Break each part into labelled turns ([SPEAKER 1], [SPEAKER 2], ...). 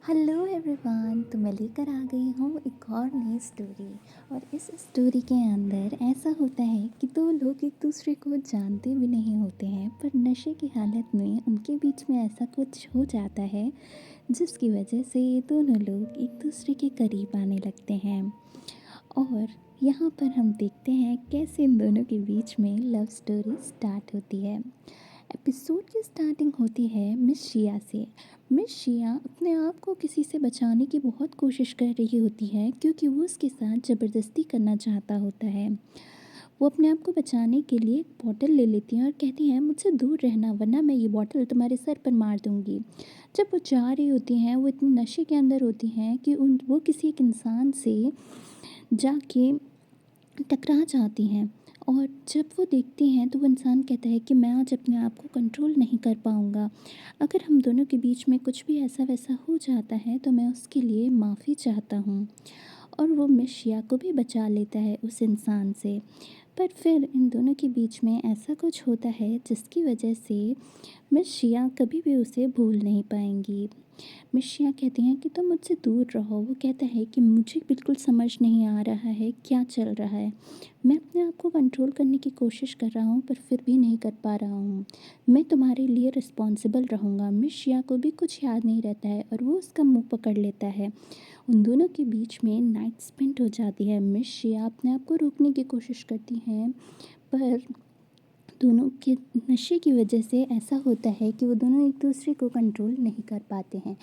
[SPEAKER 1] Hello everyone. तो मैं लेकर आ गई हूँ एक और नई स्टोरी। और इस स्टोरी के अंदर ऐसा होता है कि दो लोग एक दूसरे को जानते भी नहीं होते हैं, पर नशे की हालत में उनके बीच में ऐसा कुछ हो जाता है जिसकी वजह से ये दोनों लोग एक दूसरे के करीब आने लगते हैं। और यहाँ पर हम देखते हैं कैसे इन दोनों के बीच में लव स्टोरी स्टार्ट होती है। एपिसोड की स्टार्टिंग होती है मिस शिया से। मिस शिया अपने आप को किसी से बचाने की बहुत कोशिश कर रही होती है, क्योंकि वो उसके साथ ज़बरदस्ती करना चाहता होता है। वो अपने आप को बचाने के लिए एक बॉटल ले लेती है और कहती है, मुझसे दूर रहना वरना मैं ये बॉटल तुम्हारे सर पर मार दूंगी। जब वो जा रही होती हैं, वो इतनी नशे के अंदर होती हैं कि वो किसी एक इंसान से जाके टकरा जाती हैं। और जब वो देखती हैं तो वो इंसान कहता है कि मैं आज अपने आप को कंट्रोल नहीं कर पाऊँगा। अगर हम दोनों के बीच में कुछ भी ऐसा वैसा हो जाता है तो मैं उसके लिए माफ़ी चाहता हूँ। और वो मिस शिया को भी बचा लेता है उस इंसान से। पर फिर इन दोनों के बीच में ऐसा कुछ होता है जिसकी वजह से मिस शिया कभी भी उसे भूल नहीं पाएंगी। मिस शिया कहती हैं कि तुम मुझसे दूर रहो। वो कहता है कि मुझे बिल्कुल समझ नहीं आ रहा है क्या चल रहा है। मैं अपने आप को कंट्रोल करने की कोशिश कर रहा हूँ पर फिर भी नहीं कर पा रहा हूँ। मैं तुम्हारे लिए रिस्पॉन्सिबल रहूँगा। मिस शिया को भी कुछ याद नहीं रहता है और वो उसका मुंह पकड़ लेता है। उन दोनों के बीच में नाइट स्पेंड हो जाती है। मिस शिया अपने आप को रोकने की कोशिश करती हैं, पर दोनों के नशे की वजह से ऐसा होता है कि वो दोनों एक दूसरे को कंट्रोल नहीं कर पाते हैं।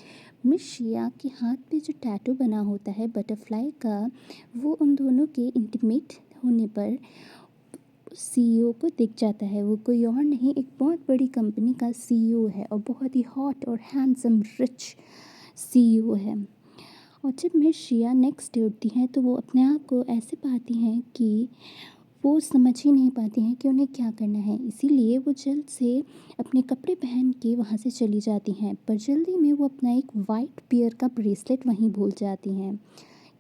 [SPEAKER 1] मिस शिया के हाथ पे जो टैटू बना होता है बटरफ्लाई का, वो उन दोनों के इंटीमेट होने पर सीईओ को दिख जाता है। वो कोई और नहीं, एक बहुत बड़ी कंपनी का सीईओ है और बहुत ही हॉट और हैंडसम रिच सीईओ है। और जब मिस शिया नेक्स्ट डे उठती हैं तो वो अपने आप को ऐसे पाती हैं कि वो समझ ही नहीं पाती हैं कि उन्हें क्या करना है। इसीलिए वो जल्द से अपने कपड़े पहन के वहाँ से चली जाती हैं, पर जल्दी में वो अपना एक वाइट पेयर का ब्रेसलेट वहीं भूल जाती हैं।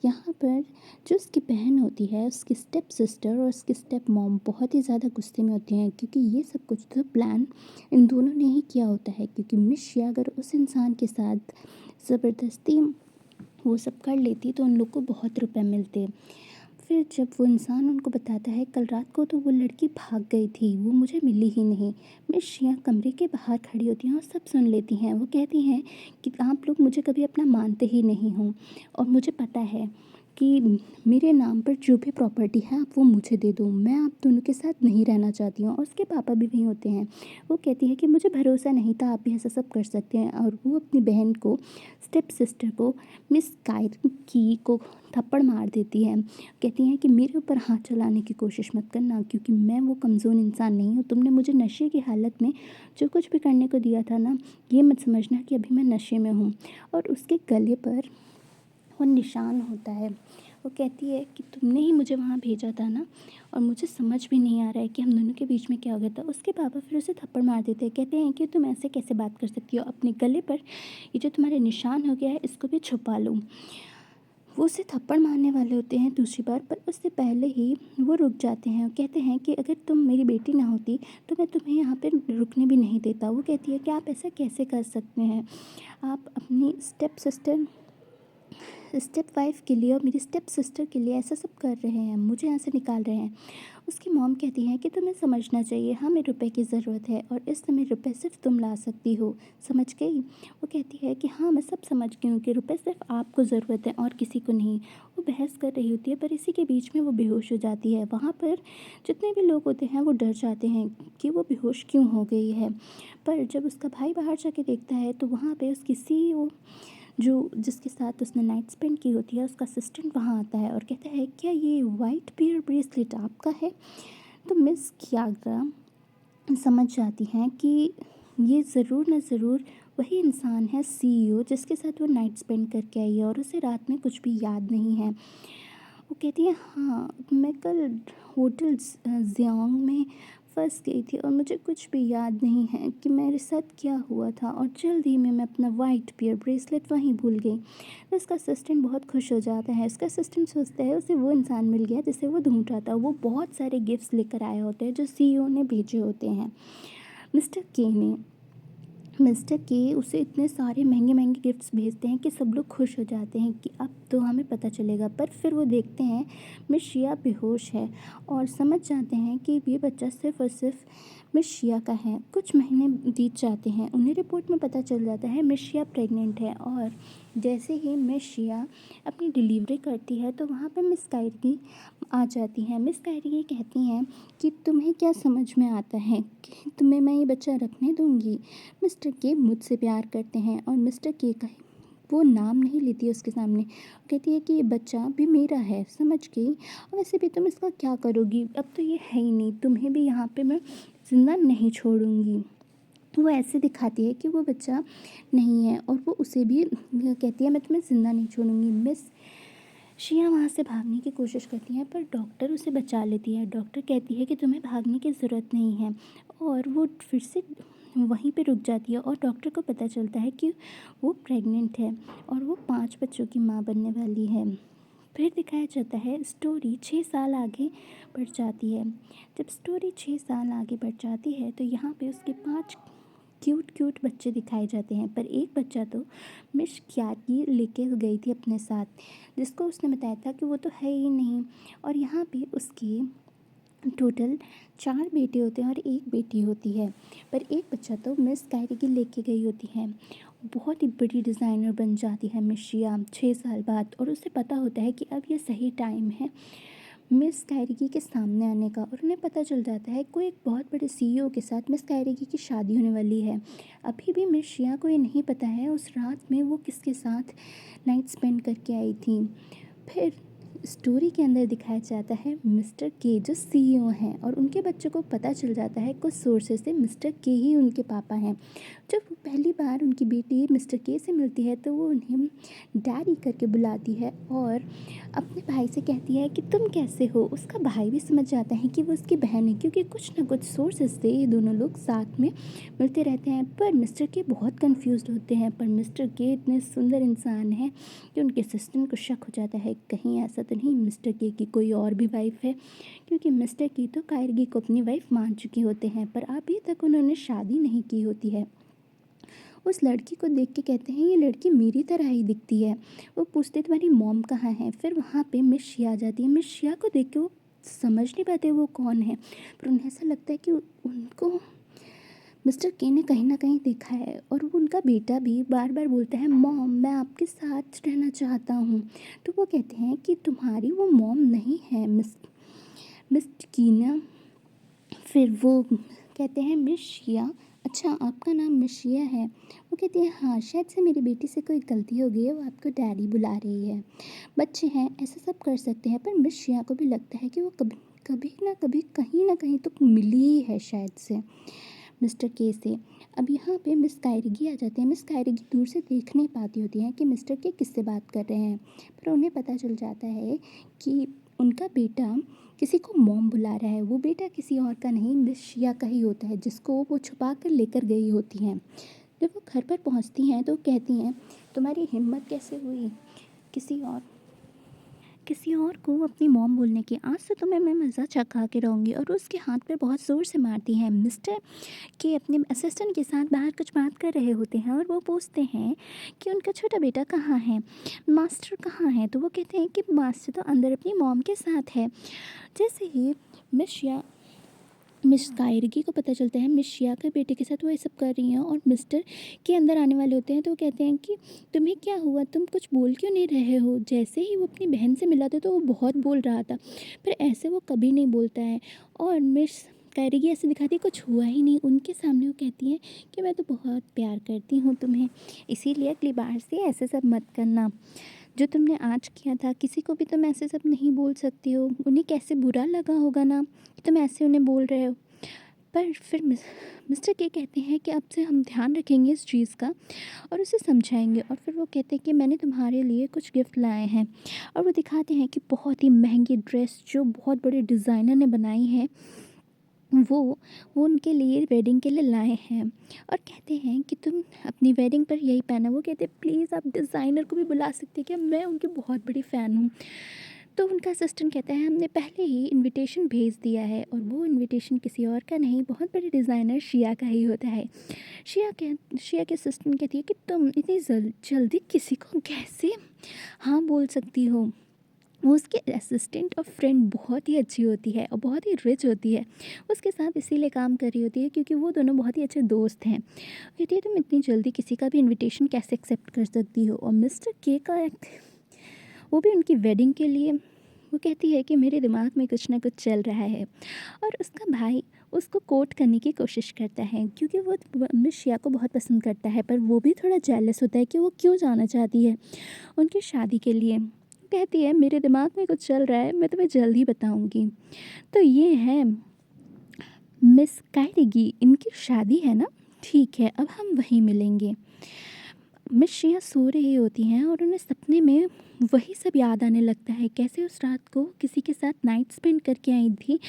[SPEAKER 1] यहाँ पर जो उसकी बहन होती है, उसकी स्टेप सिस्टर और उसकी स्टेप मॉम बहुत ही ज़्यादा गुस्से में होती हैं, क्योंकि ये सब कुछ तो प्लान इन दोनों ने ही किया होता है। क्योंकि मिस शिया अगर उस इंसान के साथ ज़बरदस्ती वो सब कर लेती तो उन लोग को बहुत रुपए मिलते। फिर जब वो इंसान उनको बताता है, कल रात को तो वो लड़की भाग गई थी, वो मुझे मिली ही नहीं। मिस शिया कमरे के बाहर खड़ी होती हैं और सब सुन लेती हैं। वो कहती हैं कि आप लोग मुझे कभी अपना मानते ही नहीं हो, और मुझे पता है कि मेरे नाम पर जो भी प्रॉपर्टी है आप वो मुझे दे दो। मैं आप दोनों के साथ नहीं रहना चाहती हूँ। और उसके पापा भी वहीं होते हैं। वो कहती है कि मुझे भरोसा नहीं था आप भी ऐसा सब कर सकते हैं। और वो अपनी बहन को, स्टेप सिस्टर को, मिस की को थप्पड़ मार देती है। कहती हैं कि मेरे ऊपर हाथ चलाने की कोशिश मत करना, क्योंकि मैं वो कमज़ोर इंसान नहीं हूँ। तुमने मुझे नशे की हालत में जो कुछ भी करने को दिया था ना, ये मत समझना कि अभी मैं नशे में हूँ। और उसके गले पर वो निशान होता है। वो कहती है कि तुमने ही मुझे वहाँ भेजा था ना, और मुझे समझ भी नहीं आ रहा है कि हम दोनों के बीच में क्या हो गया था। उसके पापा फिर उसे थप्पड़ मार देते हैं। कहते हैं कि तुम ऐसे कैसे बात कर सकती हो, अपने गले पर ये जो तुम्हारे निशान हो गया है इसको भी छुपा लो। वो उसे थप्पड़ मारने वाले होते हैं दूसरी बार, पर उससे पहले ही वो रुक जाते हैं और कहते हैं कि अगर तुम मेरी बेटी ना होती तो मैं तुम्हें यहाँ पे रुकने भी नहीं देता। वो कहती है कि आप ऐसा कैसे कर सकते हैं, आप अपनी स्टेप वाइफ के लिए और मेरी स्टेप सिस्टर के लिए ऐसा सब कर रहे हैं, मुझे यहाँ से निकाल रहे हैं। उसकी मॉम कहती हैं कि तुम्हें समझना चाहिए, हमें रुपए की ज़रूरत है और इस समय रुपए सिर्फ तुम ला सकती हो, समझ गई। वो कहती है कि हाँ मैं सब समझ गई हूँ कि रुपए सिर्फ आपको ज़रूरत है और किसी को नहीं। वो बहस कर रही होती है, पर इसी के बीच में वो बेहोश हो जाती है। वहाँ पर जितने भी लोग होते हैं वो डर जाते हैं कि वो बेहोश क्यों हो गई है। पर जब उसका भाई बाहर जाके देखता है तो वहाँ पे उसकी सीईओ, जो जिसके साथ उसने नाइट स्पेंड की होती है, उसका असिस्टेंट वहाँ आता है और कहता है, क्या ये वाइट पेयर ब्रेसलेट आपका है? तो मिस कियारा समझ जाती हैं कि ये ज़रूर न ज़रूर वही इंसान है सीईओ जिसके साथ वो नाइट स्पेंड करके आई है और उसे रात में कुछ भी याद नहीं है। वो कहती है, हाँ मैं कल होटल जियांग में फंस गई थी और मुझे कुछ भी याद नहीं है कि मेरे साथ क्या हुआ था, और जल्दी में मैं अपना वाइट पेयर ब्रेसलेट वहीं भूल गई। तो उसका असिस्टेंट बहुत खुश हो जाता है। उसका असिस्टेंट सोचता है उसे वो इंसान मिल गया जिसे वो ढूंढ रहा था। वो बहुत सारे गिफ्ट्स लेकर आए होते हैं जो सीईओ ने भेजे होते हैं मिस्टर के ने। मिस्टर के उसे इतने सारे महंगे-महंगे गिफ्ट्स भेजते हैं कि सब लोग खुश हो जाते हैं कि अब तो हमें पता चलेगा। पर फिर वो देखते हैं मिस शिया बेहोश है और समझ जाते हैं कि ये बच्चा सिर्फ़ और सिर्फ़ मिस शिया का है। कुछ महीने बीत जाते हैं, उन्हें रिपोर्ट में पता चल जाता है मिस शिया प्रेग्नेंट है और जैसे ही मिस शिया अपनी डिलीवरी करती है तो वहाँ पे मिस कायरगी आ जाती हैं। मिस कायरगी कहती हैं कि तुम्हें क्या समझ में आता है कि तुम्हें मैं ये बच्चा रखने दूँगी? मिस्टर के मुझसे प्यार करते हैं और मिस्टर के का वो नाम नहीं लेती है उसके सामने। कहती है कि ये बच्चा भी मेरा है, समझ गई? और वैसे भी तुम इसका क्या करोगी? अब तो ये है ही नहीं, तुम्हें भी यहाँ पे मैं ज़िंदा नहीं छोड़ूँगी। वो ऐसे दिखाती है कि वो बच्चा नहीं है और वो उसे भी कहती है मैं तुम्हें ज़िंदा नहीं छोड़ूँगी। मिस शिया वहाँ से भागने की कोशिश करती है पर डॉक्टर उसे बचा लेती है। डॉक्टर कहती है कि तुम्हें भागने की ज़रूरत नहीं है और वो फिर से वहीं पे रुक जाती है और डॉक्टर को पता चलता है कि वो प्रेग्नेंट है और वो 5 बच्चों की माँ बनने वाली है। फिर दिखाया जाता है स्टोरी 6 साल आगे बढ़ जाती है। जब स्टोरी 6 साल आगे बढ़ जाती है तो यहाँ पे उसके 5 क्यूट क्यूट बच्चे दिखाए जाते हैं पर एक बच्चा तो मिस क्यारकी लेके गई थी अपने साथ, जिसको उसने बताया था कि वो तो है ही नहीं। और यहाँ पे उसके टोटल 4 बेटे होते हैं और 1 बेटी होती है, पर एक बच्चा तो मिस कायरगी लेके गई होती है। बहुत ही बड़ी डिज़ाइनर बन जाती है मिस शिया 6 साल बाद और उसे पता होता है कि अब ये सही टाइम है मिस कायरगी के सामने आने का और उन्हें पता चल जाता है कोई एक बहुत बड़े सीईओ के साथ मिस कायरगी की शादी होने वाली है। अभी भी मिस शिया को ये नहीं पता है उस रात में वो किसके साथ नाइट स्पेंड करके आई थी। फिर स्टोरी के अंदर दिखाया जाता है मिस्टर के जो सीईओ हैं और उनके बच्चों को पता चल जाता है कुछ सोर्सेज से मिस्टर के ही उनके पापा हैं। जब वो पहली बार उनकी बेटी मिस्टर के से मिलती है तो वो उन्हें डैडी करके बुलाती है और अपने भाई से कहती है कि तुम कैसे हो। उसका भाई भी समझ जाता है कि वो उसकी बहन है क्योंकि कुछ ना कुछ सोर्सेज से ये दोनों लोग साथ में मिलते रहते हैं। पर मिस्टर के बहुत कंफ्यूज होते हैं पर मिस्टर के इतने सुंदर इंसान हैं कि उनके असिस्टेंट को शक हो जाता है कहीं ऐसा तो नहीं मिस्टर के की कोई और भी वाइफ है, क्योंकि मिस्टर की तो कायरगी को अपनी वाइफ मान चुके होते हैं पर अभी तक उन्होंने शादी नहीं की होती है। उस लड़की को देख के कहते हैं ये लड़की मेरी तरह ही दिखती है। वो पूछते तुम्हारी मॉम कहाँ है। फिर वहाँ पे मिस शिया आ जाती है। मिस शिया को देख के वो समझ नहीं पाते वो कौन है पर उन्हें ऐसा लगता है कि उनको मिस्टर के ने कहीं न कहीं देखा है और वो उनका बेटा भी बार-बार बोलता है मॉम मैं आपके साथ रहना चाहता हूँ। तो वो कहते हैं कि तुम्हारी वो मॉम नहीं है मिस कीना। फिर वो कहते हैं मिस शिया, अच्छा आपका नाम मिस शिया है। वो कहती है हाँ शायद से मेरी बेटी से कोई गलती हो गई है वो आपको डैडी बुला रही है। बच्चे हैं ऐसा सब कर सकते हैं पर मिस शिया को भी लगता है कि वो कभी कभी ना कभी कहीं ना कहीं तो मिली ही है शायद से मिस्टर के से। अब यहाँ पे मिस कायरगी आ जाती है। मिस कायरगी दूर से देख नहीं पाती होती हैं कि मिस्टर के किससे बात कर रहे हैं पर उन्हें पता चल जाता है कि उनका बेटा किसी को मॉम बुला रहा है। वो बेटा किसी और का नहीं मिस शिया का ही होता है जिसको वो छुपा कर लेकर गई होती हैं। जब वो घर पर पहुँचती हैं तो कहती हैं तुम्हारी हिम्मत कैसे हुई किसी और को अपनी मॉम बोलने की। आज से तुम्हें मैं मज़ा चखा के रहूँगी और उसके हाथ पे बहुत ज़ोर से मारती हैं। मिस्टर के अपने असिस्टेंट के साथ बाहर कुछ बात कर रहे होते हैं और वो पूछते हैं कि उनका छोटा बेटा कहाँ है, मास्टर कहाँ है। तो वो कहते हैं कि मास्टर तो अंदर अपनी मॉम के साथ है। जैसे ही मिस कायरगी को पता चलता है मिस शिया के बेटे के साथ वो ये सब कर रही हैं और मिस्टर के अंदर आने वाले होते हैं तो वो कहते हैं कि तुम्हें क्या हुआ, तुम कुछ बोल क्यों नहीं रहे हो। जैसे ही वो अपनी बहन से मिला था तो वो बहुत बोल रहा था पर ऐसे वो कभी नहीं बोलता है और मिस कायरगी ऐसे दिखाती है कुछ हुआ ही नहीं। उनके सामने वो कहती हैं कि मैं तो बहुत प्यार करती हूँ तुम्हें, इसीलिए अगली बार से ऐसे सब मत करना जो तुमने आज किया था। किसी को भी तुम ऐसे सब नहीं बोल सकती हो, उन्हें कैसे बुरा लगा होगा ना कि तुम ऐसे उन्हें बोल रहे हो। पर फिर मिस्टर के कहते हैं कि अब से हम ध्यान रखेंगे इस चीज़ का और उसे समझाएंगे। और फिर वो कहते हैं कि मैंने तुम्हारे लिए कुछ गिफ्ट लाए हैं और वो दिखाते हैं कि बहुत ही महंगी ड्रेस जो बहुत बड़े डिज़ाइनर ने बनाई है वो वो उनके लिए वेडिंग के लिए लाए हैं और कहते हैं कि तुम अपनी वेडिंग पर यही पहना। वो कहते हैं प्लीज़ आप डिज़ाइनर को भी बुला सकते हैं क्या, मैं उनकी बहुत बड़ी फ़ैन हूँ। तो उनका असिस्टेंट कहता है हमने पहले ही इनविटेशन भेज दिया है, और वो इनविटेशन किसी और का नहीं, बहुत बड़े डिज़ाइनर शिया का ही होता है। शिया के असिस्टेंट कहती है कि तुम इतनी जल्दी किसी को कैसे हाँ बोल सकती हो। वो उसके असिस्टेंट और फ्रेंड बहुत ही अच्छी होती है और बहुत ही रिच होती है, उसके साथ इसीलिए काम कर रही होती है क्योंकि वो दोनों बहुत ही अच्छे दोस्त हैं। कहती है तुम इतनी जल्दी किसी का भी इनविटेशन कैसे एक्सेप्ट कर सकती हो। और मिस्टर के का वो भी उनकी वेडिंग के लिए, वो कहती है कि मेरे दिमाग में कुछ ना कुछ चल रहा है। और उसका भाई उसको कोर्ट करने की कोशिश करता है क्योंकि वो मिस शिया को बहुत पसंद करता है, पर वो भी थोड़ा जेलस होता है कि वो क्यों जाना चाहती है उनकी शादी के लिए। कहती है मेरे दिमाग में कुछ चल रहा है, मैं तुम्हें जल्द ही बताऊंगी। तो ये है मिस कायरेगी, इनकी शादी है ना, ठीक है अब हम वहीं मिलेंगे। मिस शिया सो रही होती हैं और उन्हें सपने में वही सब याद आने लगता है, कैसे उस रात को किसी के साथ नाइट स्पेंड करके आई थी।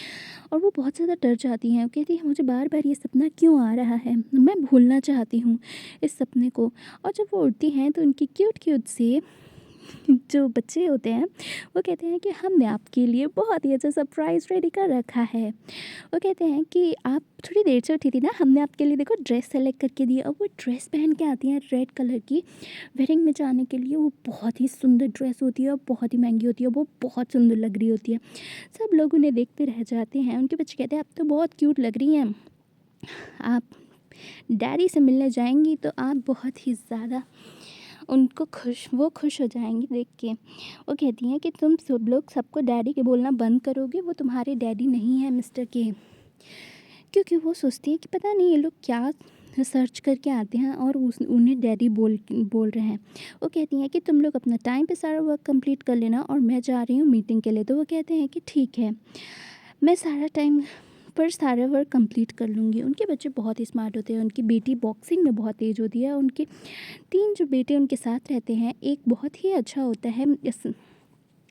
[SPEAKER 1] और वो बहुत ज़्यादा डर जाती हैं, वो कहती है मुझे बार बार ये सपना क्यों आ रहा है, मैं भूलना चाहती हूँ इस सपने को। और जब वो उठती हैं तो उनकी क्यूट क्यूट से जो बच्चे होते हैं वो कहते हैं कि हमने आपके लिए बहुत ही अच्छा सरप्राइज़ रेडी कर रखा है। वो कहते हैं कि आप थोड़ी देर से उठी थी ना, हमने आपके लिए देखो ड्रेस सेलेक्ट करके दी। और वो ड्रेस पहन के आती हैं रेड कलर की, वेडिंग में जाने के लिए। वो बहुत ही सुंदर ड्रेस होती है और बहुत ही महंगी होती है, वो बहुत सुंदर लग रही होती है। सब लोग उन्हें देखते रह जाते हैं। उनके बच्चे कहते हैं आप तो बहुत क्यूट लग रही हैं, आप डैडी से मिलने जाएंगी तो आप बहुत ही ज़्यादा वो खुश हो जाएंगी देख के। वो कहती हैं कि तुम सब लोग सबको डैडी के बोलना बंद करोगे, वो तुम्हारे डैडी नहीं है मिस्टर के। क्योंकि वो सोचती हैं कि पता नहीं ये लोग क्या सर्च करके आते हैं और उन्हें डैडी बोल बोल रहे हैं। वो कहती हैं कि तुम लोग अपना टाइम पे सारा वर्क कंप्लीट कर लेना और मैं जा रही हूँ मीटिंग के लिए। तो वो कहते हैं कि ठीक है, मैं सारा टाइम पर सारा वर्क कंप्लीट कर लूँगी। उनके बच्चे बहुत ही स्मार्ट होते हैं। उनकी बेटी बॉक्सिंग में बहुत तेज़ होती है। उनके 3 जो बेटे उनके साथ रहते हैं, एक बहुत ही अच्छा होता है इस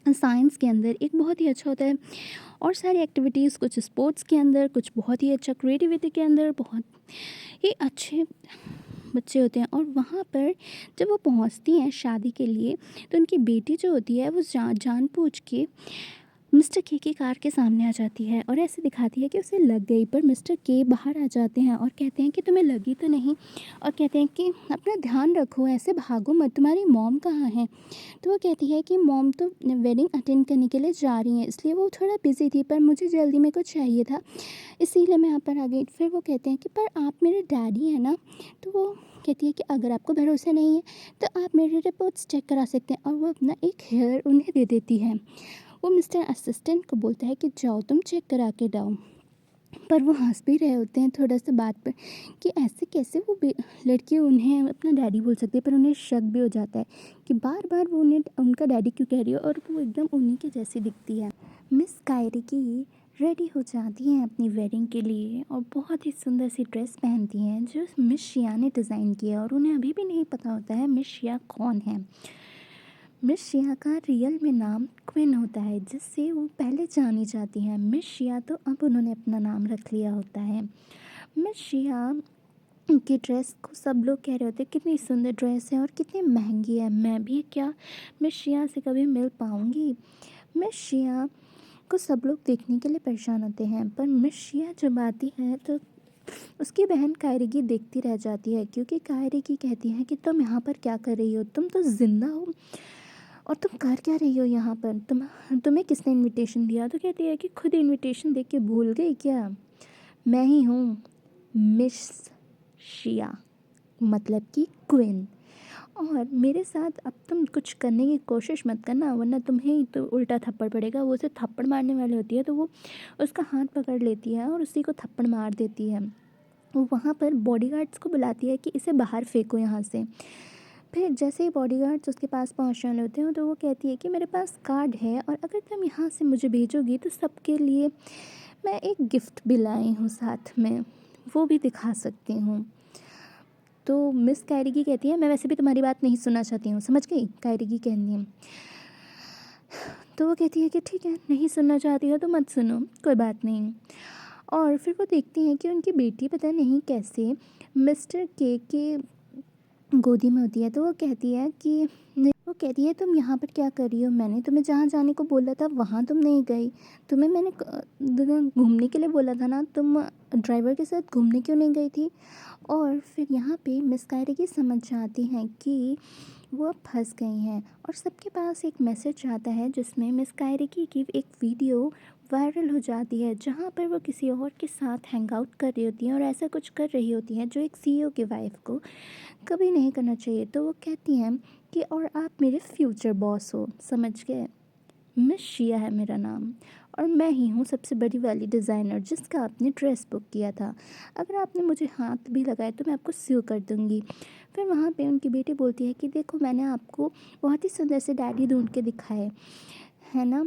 [SPEAKER 1] साइंस के अंदर, एक बहुत ही अच्छा होता है और सारी एक्टिविटीज़, कुछ स्पोर्ट्स के अंदर, कुछ बहुत ही अच्छा क्रिएटिविटी के अंदर, बहुत ही अच्छे बच्चे होते हैं। और वहाँ पर जब वो पहुँचती हैं शादी के लिए तो उनकी बेटी जो होती है वो जानबूझ के मिस्टर के की कार के सामने आ जाती है और ऐसे दिखाती है कि उसे लग गई। पर मिस्टर के बाहर आ जाते हैं और कहते हैं कि तुम्हें लगी तो नहीं, और कहते हैं कि अपना ध्यान रखो, ऐसे भागो मत, तुम्हारी मॉम कहाँ है। तो वो कहती है कि मॉम तो वेडिंग अटेंड करने के लिए जा रही हैं, इसलिए वो थोड़ा बिजी थी, पर मुझे जल्दी में कुछ चाहिए था इसीलिए मैं यहाँ पर आ गई। फिर वो कहते हैं कि पर आप मेरे डैडी हैं ना। तो वो कहती है कि अगर आपको भरोसा नहीं है तो आप मेरी रिपोर्ट्स चेक करा सकते हैं। और वो अपना एक हेयर उन्हें दे देती है। वो मिस्टर असिस्टेंट को बोलता है कि जाओ तुम चेक करा के लाओ। पर वो हंस भी रहे होते हैं थोड़ा सा बात पर कि ऐसे कैसे वो लड़की उन्हें अपना डैडी बोल सकती है। पर उन्हें शक भी हो जाता है कि बार बार वो उन्हें उनका डैडी क्यों कह रही है, और वो एकदम उन्हीं के जैसी दिखती है। मिस कायरेगी रेडी हो जाती हैं अपनी वेडिंग के लिए और बहुत ही सुंदर सी ड्रेस पहनती हैं जो मिस शिया ने डिज़ाइन किया। और उन्हें अभी भी नहीं पता होता है मिस शिया कौन है। मिस शिया का रियल में नाम क्विन होता है, जिससे वो पहले जानी जाती हैं। मिस शिया तो अब उन्होंने अपना नाम रख लिया होता है। मिस शिया की ड्रेस को सब लोग कह रहे होते हैं कितनी सुंदर ड्रेस है और कितनी महंगी है, मैं भी क्या मिस शिया से कभी मिल पाऊँगी। मिस शिया को सब लोग देखने के लिए परेशान होते हैं, पर मिस शिया जब आती है तो उसकी बहन कायरेगी देखती रह जाती है, क्योंकि कायरेगी कहती है कि तुम यहाँ पर क्या कर रही हो, तुम तो ज़िंदा हो और तुम कर क्या रही हो यहाँ पर, तुम्हें किसने इनविटेशन दिया। तो कहती है कि खुद इनविटेशन देख के भूल गई क्या, मैं ही हूँ मिस शिया, मतलब कि क्वीन। और मेरे साथ अब तुम कुछ करने की कोशिश मत करना, वरना तुम्हें ही तो उल्टा थप्पड़ पड़ेगा। वो उसे थप्पड़ मारने वाली होती है तो वो उसका हाथ पकड़ लेती है और उसी को थप्पड़ मार देती है। वो वहाँ पर बॉडीगार्ड्स को बुलाती है कि इसे बाहर फेंको यहाँ से। फिर जैसे ही बॉडीगार्ड्स उसके पास पहुँचने वाले होते हैं तो वो कहती है कि मेरे पास कार्ड है और अगर तुम यहाँ से मुझे भेजोगी तो सबके लिए मैं एक गिफ्ट भी लाई हूँ साथ में, वो भी दिखा सकती हूँ। तो मिस कायरेगी कहती है मैं वैसे भी तुम्हारी बात नहीं सुनना चाहती हूँ, समझ गई, कायरेगी कहती है। तो वो कहती है कि ठीक है, नहीं सुनना चाहती हो तो मत सुनो, कोई बात नहीं। और फिर वो देखती हैं कि उनकी बेटी पता नहीं कैसे मिस्टर के गोदी में होती है। तो वो कहती है कि वो वो कहती है तुम यहाँ पर क्या कर रही हो? मैंने तुम्हें जहाँ जाने को बोला था वहाँ तुम नहीं गई। तुम्हें मैंने घूमने के लिए बोला था ना, तुम ड्राइवर के साथ घूमने क्यों नहीं गई थी? और फिर यहाँ पे मिस कायरगी समझ जाती हैं कि वो अब फंस गई हैं और सबके पास एक मैसेज आता है जिसमें मिस कायरगी की एक वीडियो वायरल हो जाती है, जहाँ पर वो किसी और के साथ हैंग आउट कर रही होती हैं और ऐसा कुछ कर रही होती हैं जो एक सीईओ की वाइफ को कभी नहीं करना चाहिए। तो वो कहती हैं कि और आप मेरे फ्यूचर बॉस हो, समझ गए? मिस शिया है मेरा नाम और मैं ही हूँ सबसे बड़ी वाली डिज़ाइनर जिसका आपने ड्रेस बुक किया था। अगर आपने मुझे हाथ भी लगाया तो मैं आपको स्यू कर दूँगी। फिर वहाँ पे उनकी बेटी बोलती है कि देखो मैंने आपको बहुत ही सुंदर से डैडी ढूंढ के दिखाए, है ना?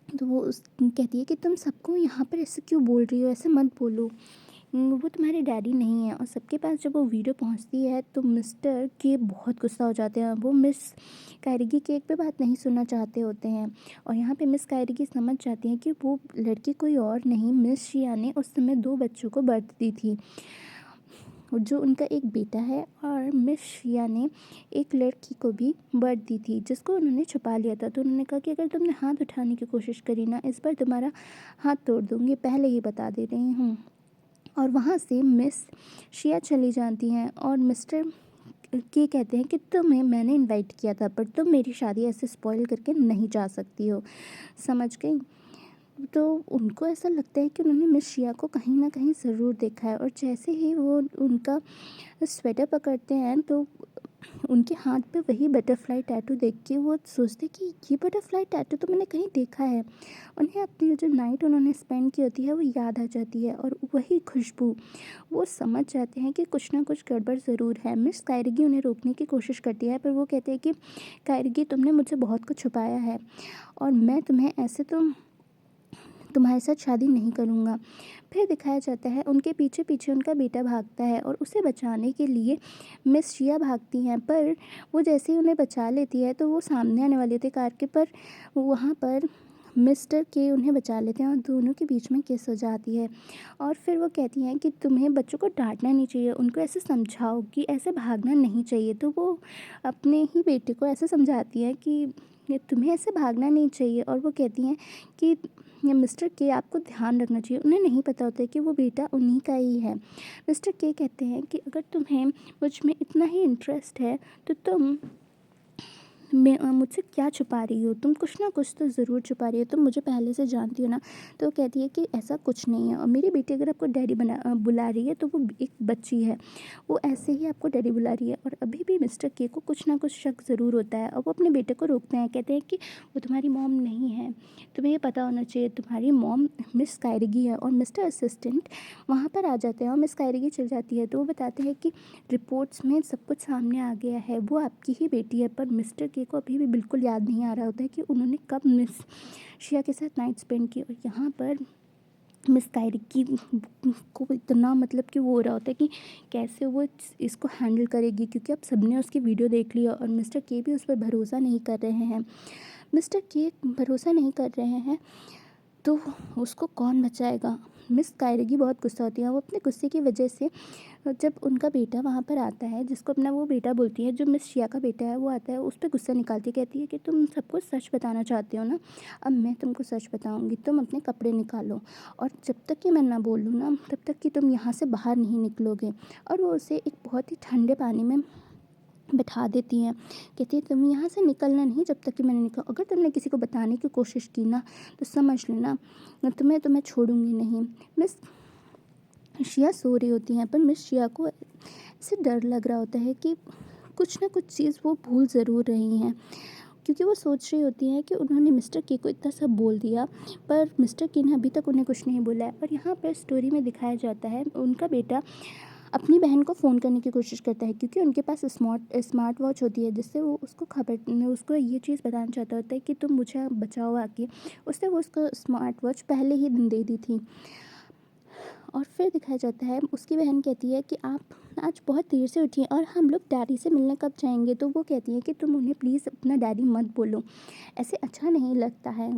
[SPEAKER 1] तो वो उस कहती है कि तुम सबको यहाँ पर ऐसे क्यों बोल रही हो, ऐसे मत बोलो। वो तुम्हारे डैडी नहीं है। और सबके पास जब वो वीडियो पहुंचती है तो मिस्टर के बहुत गुस्सा हो जाते हैं। वो मिस कायरगी की एक भी बात नहीं सुनना चाहते होते हैं और यहाँ पे मिस कायरगी समझ जाती हैं कि वो लड़की कोई और नहीं, मिस शिया ने उस समय 2 बच्चों को बर्थ दी थी, जो उनका एक बेटा है, और मिस शिया ने एक लड़की को भी बर्थ दी थी जिसको उन्होंने छुपा लिया था। तो उन्होंने कहा कि अगर तुमने हाथ उठाने की कोशिश करी ना, इस बार तुम्हारा हाथ तोड़ दूँगी, पहले ही बता दे रही हूँ। और वहाँ से मिस शिया चली जाती हैं और मिस्टर के कहते हैं कि तुम्हें मैंने इनवाइट किया था पर तुम मेरी शादी ऐसे स्पॉइल करके नहीं जा सकती हो, समझ गई? तो उनको ऐसा लगता है कि उन्होंने मिस शिया को कहीं ना कहीं ज़रूर देखा है और जैसे ही वो उनका स्वेटर पकड़ते हैं तो उनके हाथ पे वही बटरफ्लाई टैटू देख के वो सोचते कि ये बटरफ्लाई टैटू तो मैंने कहीं देखा है। उन्हें अपनी जो नाइट उन्होंने स्पेंड की होती है वो याद आ जाती है और वही खुशबू, वो समझ जाते हैं कि कुछ ना कुछ गड़बड़ ज़रूर है। मिस कायरगी उन्हें रोकने की कोशिश करती है पर वो कहते हैं कि कायरगी तुमने मुझसे बहुत कुछ छुपाया है और मैं तुम्हें ऐसे तो तुम्हारे साथ शादी नहीं करूँगा। फिर दिखाया जाता है उनके पीछे पीछे उनका बेटा भागता है और उसे बचाने के लिए मिस शिया भागती हैं, पर वो जैसे ही उन्हें बचा लेती है तो वो सामने आने वाले थे कार के, पर वहाँ पर मिस्टर के उन्हें बचा लेते हैं और दोनों के बीच में किस हो जाती है। और फिर वो कहती हैं कि तुम्हें बच्चों को डांटना नहीं चाहिए, उनको ऐसे समझाओ कि ऐसे भागना नहीं चाहिए। तो वो अपने ही बेटे को ऐसे समझाती हैं कि ये तुम्हें ऐसे भागना नहीं चाहिए। और वो कहती हैं कि ये मिस्टर के आपको ध्यान रखना चाहिए। उन्हें नहीं पता होता है कि वो बेटा उन्हीं का ही है। मिस्टर के कहते हैं कि अगर तुम्हें मुझ में इतना ही इंटरेस्ट है तो तुम मुझसे क्या छुपा रही हो? तुम कुछ ना कुछ तो ज़रूर छुपा रही हो, तुम मुझे पहले से जानती हो ना। तो वो कहती है कि ऐसा कुछ नहीं है और मेरी बेटी अगर आपको डैडी बुला रही है तो वो एक बच्ची है, वो ऐसे ही आपको डैडी बुला रही है। और अभी भी मिस्टर के को कुछ ना कुछ शक ज़रूर होता है और वो अपने बेटे को रोकते हैं, कहते हैं कि वो तुम्हारी मॉम नहीं है, तुम्हें ये पता होना चाहिए, तुम्हारी मॉम मिस कायरगी है। और मिस्टर असिस्टेंट वहाँ पर आ जाते हैं और मिस कायरगी चल जाती है तो वो बताते हैं कि रिपोर्ट्स में सब कुछ सामने आ गया है, वो आपकी ही बेटी है। पर मिस्टर के को अभी भी बिल्कुल याद नहीं आ रहा होता है कि उन्होंने कब मिस शिया के साथ नाइट स्पेंड की। और यहाँ पर मिस कायरगी को इतना मतलब कि वो हो रहा होता है कि कैसे वो इसको हैंडल करेगी, क्योंकि अब सबने उसकी वीडियो देख लिया और मिस्टर के भी उस पर भरोसा नहीं कर रहे हैं। मिस्टर के भरोसा नहीं कर रहे हैं तो उसको कौन बचाएगा? मिस कायरगी बहुत गुस्सा होती है। वो अपने गुस्से की वजह से जब उनका बेटा वहाँ पर आता है, जिसको अपना वो बेटा बोलती है, जो मिस शिया का बेटा है, वो आता है, उस पर गुस्सा निकालती कहती है कि तुम सबको सच बताना चाहते हो ना, अब मैं तुमको सच बताऊंगी, तुम अपने कपड़े निकालो और जब तक कि मैं ना बोलूँ ना तब तक कि तुम यहाँ से बाहर नहीं निकलोगे। और वो उसे एक बहुत ही ठंडे पानी में बिठा देती हैं, कहती है तुम यहाँ से निकलना नहीं जब तक कि मैंने निकला, अगर तुमने किसी को बताने की कोशिश की ना तो समझ लेना तुम्हें छोड़ूंगी नहीं। मिस शिया सो रही होती हैं पर मिस शिया को ऐसे डर लग रहा होता है कि कुछ ना कुछ चीज़ वो भूल ज़रूर रही हैं, क्योंकि वो सोच रही होती हैं कि उन्होंने मिस्टर के को इतना सब बोल दिया पर मिस्टर के ने अभी तक उन्हें कुछ नहीं बोला है। और यहाँ पर स्टोरी में दिखाया जाता है उनका बेटा अपनी बहन को फ़ोन करने की कोशिश करता है, क्योंकि उनके पास स्मार्ट वॉच होती है जिससे वो उसको ये चीज़ बताना चाहता होता है कि तुम मुझे बचाओ आके। उसने वो उसको स्मार्ट वॉच पहले ही दिन दे दी थी। और फिर दिखाया जाता है उसकी बहन कहती है कि आप आज बहुत देर से उठी हैं और हम लोग डैडी से मिलने कब जाएंगे? तो वो कहती है कि तुम उन्हें प्लीज़ अपना डैडी मत बोलो, ऐसे अच्छा नहीं लगता है।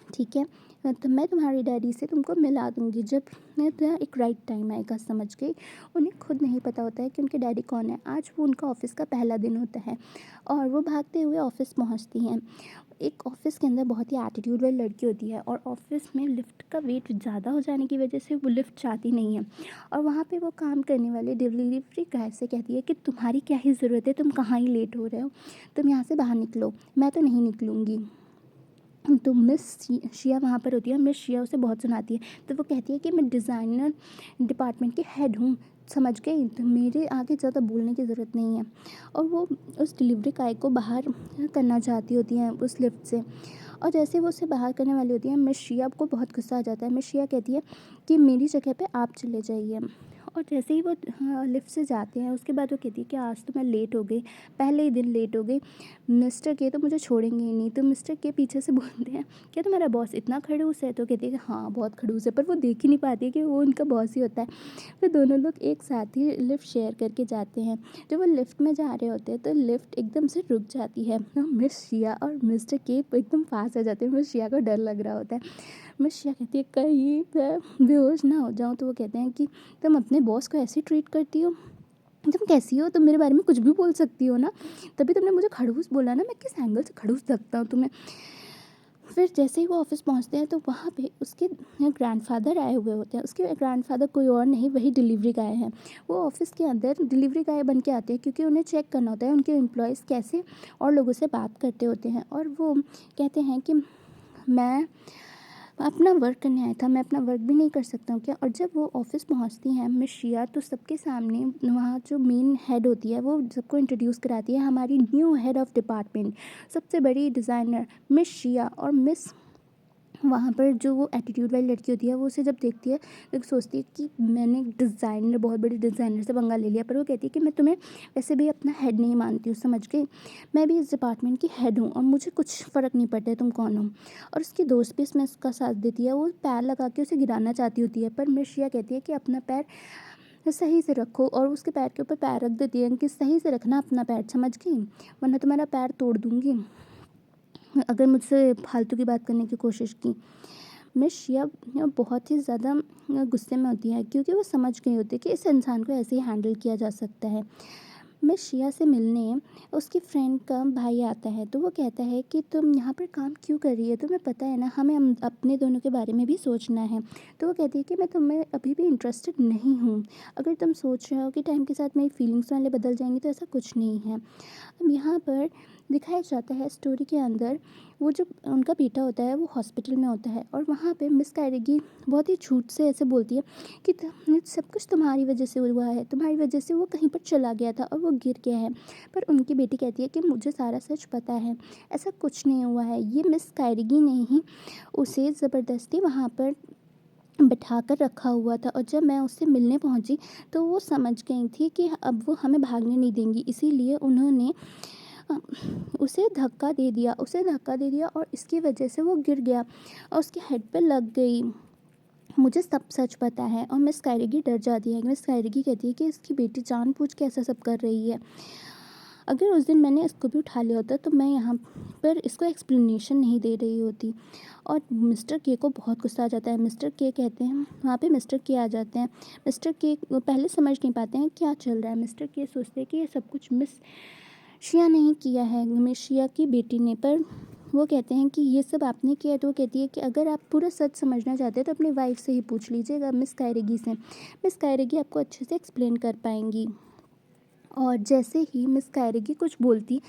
[SPEAKER 1] ठीक है, तो मैं तुम्हारी डैडी से तुमको मिला दूँगी जब एक राइट टाइम आएगा, समझ गई। उन्हें खुद नहीं पता होता है कि उनके डैडी कौन है। आज वो उनका ऑफ़िस का पहला दिन होता है और वो भागते हुए ऑफ़िस पहुँचती हैं। एक ऑफ़िस के अंदर बहुत ही एटीट्यूड वाली लड़की होती है और ऑफ़िस में लिफ्ट का वेट ज़्यादा हो जाने की वजह से वो लिफ्ट चाहती नहीं है और वहाँ पे वो काम करने वाले डिलीवरी गाय से कहती है कि तुम्हारी क्या ही ज़रूरत है, तुम कहाँ ही लेट हो रहे हो, तुम यहाँ से बाहर निकलो, मैं तो नहीं निकलूँगी। तो मिस शिया वहाँ पर होती है। मिस शिया उसे बहुत सुनाती है, तो वो कहती है कि मैं डिज़ाइनर डिपार्टमेंट की हेड हूँ, समझ गई, तो मेरे आगे ज़्यादा बोलने की ज़रूरत नहीं है। और वो उस डिलीवरी गाय को बाहर करना चाहती होती हैं उस लिफ्ट से, और जैसे वो उसे बाहर करने वाली होती है, मिस शिया को बहुत गुस्सा आ जाता है। मिस शिया कहती है कि मेरी जगह पे आप चले जाइए। और जैसे ही वो लिफ्ट से जाते हैं, उसके बाद वो कहती है कि आज तो मैं लेट हो गई, पहले ही दिन लेट हो गई, मिस्टर के तो मुझे छोड़ेंगे ही नहीं। तो मिस्टर के पीछे से बोलते हैं, क्या तुम्हारा बॉस इतना खड़ूस है? तो कहती है कि हाँ बहुत खड़ूस है, पर वो देख ही नहीं पाती है कि वो उनका बॉस ही होता है। फिर दोनों लोग एक साथ ही लिफ्ट शेयर करके जाते हैं। जब वो लिफ्ट में जा रहे होते हैं तो लिफ्ट एकदम से रुक जाती है। मिस शिया और मिस्टर के एकदम पास आ जाते हैं। मिस शिया को डर लग रहा होता है। मिस शिया कहती है कहीं मैं बेहोश ना हो जाऊँ। तो वो कहते हैं कि तुम अपने बॉस को ऐसे ट्रीट करती हो, तुम कैसी हो, तुम मेरे बारे में कुछ भी बोल सकती हो ना, तभी तुमने मुझे खड़ूस बोला ना, मैं किस एंगल से खड़ूस लगता हूँ तुम्हें। फिर जैसे ही वो ऑफिस पहुँचते हैं तो वहाँ पे उसके ग्रैंडफादर आए हुए होते हैं। उसके ग्रैंडफादर कोई और नहीं, वही डिलीवरी गाय हैं। वो ऑफिस के अंदर डिलीवरी गाय बन के आते हैं क्योंकि उन्हें चेक करना होता है उनके एम्प्लॉयज़ कैसे और लोगों से बात करते होते हैं। और वो कहते हैं कि मैं अपना वर्क करने आया था, मैं अपना वर्क भी नहीं कर सकता हूँ क्या? और जब वो ऑफ़िस पहुँचती हैं मिस शिया, तो सबके सामने वहाँ जो मेन हेड होती है वो सबको इंट्रोड्यूस कराती है, हमारी न्यू हेड ऑफ़ डिपार्टमेंट, सबसे बड़ी डिज़ाइनर मिस शिया। और मिस वहाँ पर जो वो एटीट्यूड वाली लड़की होती है वो उसे जब देखती है तो सोचती है कि मैंने एक डिज़ाइनर, बहुत बड़ी डिज़ाइनर से पंगा ले लिया। पर वो कहती है कि मैं तुम्हें वैसे भी अपना हेड नहीं मानती हूँ, समझ गई, मैं भी इस डिपार्टमेंट की हेड हूँ और मुझे कुछ फ़र्क नहीं पड़ता है तुम कौन हो। और उसकी दोस्त भी इसमें उसका साथ देती है। वो पैर लगा के उसे गिराना चाहती होती है, पर मिर्शिया कहती है कि अपना पैर सही से रखो, और उसके पैर के ऊपर पैर रख देती है कि सही से रखना अपना पैर, समझ गई, वरना तुम्हारा पैर तोड़ दूँगी अगर मुझसे फालतू की बात करने की कोशिश की। मिस शिया बहुत ही ज़्यादा गुस्से में होती है क्योंकि वो समझ गई होती है कि इस इंसान को ऐसे ही हैंडल किया जा सकता है। मिस शिया से मिलने उसकी फ्रेंड का भाई आता है, तो वो कहता है कि तुम यहाँ पर काम क्यों कर रही है, तुम्हें पता है ना हमें अपने दोनों के बारे में भी सोचना है। तो वो कहती है कि मैं तुम्हें अभी भी इंटरेस्टेड नहीं हूँ, अगर तुम सोच रहे हो कि टाइम के साथ मेरी फीलिंग्स वाले बदल जाएंगी तो ऐसा कुछ नहीं है। अब यहाँ पर दिखाया जाता है स्टोरी के अंदर, वो जो उनका बेटा होता है वो हॉस्पिटल में होता है और वहाँ पे मिस कैरेगी बहुत ही झूठ से ऐसे बोलती है कि सब कुछ तुम्हारी वजह से हुआ है, तुम्हारी वजह से वो कहीं पर चला गया था और वो गिर गया है। पर उनकी बेटी कहती है कि मुझे सारा सच पता है, ऐसा कुछ नहीं हुआ है, ये मिस कैरेगी ने ही उसे ज़बरदस्ती वहाँ पर बिठा कर रखा हुआ था। और जब मैं उससे मिलने पहुंची तो वो समझ गई थी कि अब वो हमें भागने नहीं देंगी, इसीलिए उन्होंने अ, उसे धक्का दे दिया और इसकी वजह से वो गिर गया और उसके हेड पे लग गई। मुझे सब सच पता है। और मिस कैरेगी डर जाती है। मिस कैरेगी कहती है कि इसकी बेटी जानबूझ के ऐसा सब कर रही है, अगर उस दिन मैंने इसको भी उठा लिया होता तो मैं यहाँ पर इसको एक्सप्लेनेशन नहीं दे रही होती। और मिस्टर के को बहुत गुस्सा आ जाता है। मिस्टर के कहते हैं, वहाँ पे मिस्टर के आ जाते हैं। मिस्टर के पहले समझ नहीं पाते हैं क्या चल रहा है। मिस्टर के सोचते हैं कि ये सब कुछ मिस शिया नहीं किया है, मिस शिया की बेटी ने। पर वो कहते हैं कि ये सब आपने किया है। तो वो कहती है कि अगर आप पूरा सच समझना चाहते हैं तो अपनी वाइफ से ही पूछ लीजिएगा, मिस कायरेगी से, मिस कायरेगी आपको अच्छे से एक्सप्लेन कर पाएंगी। और जैसे ही मिस कायरेगी कुछ बोलती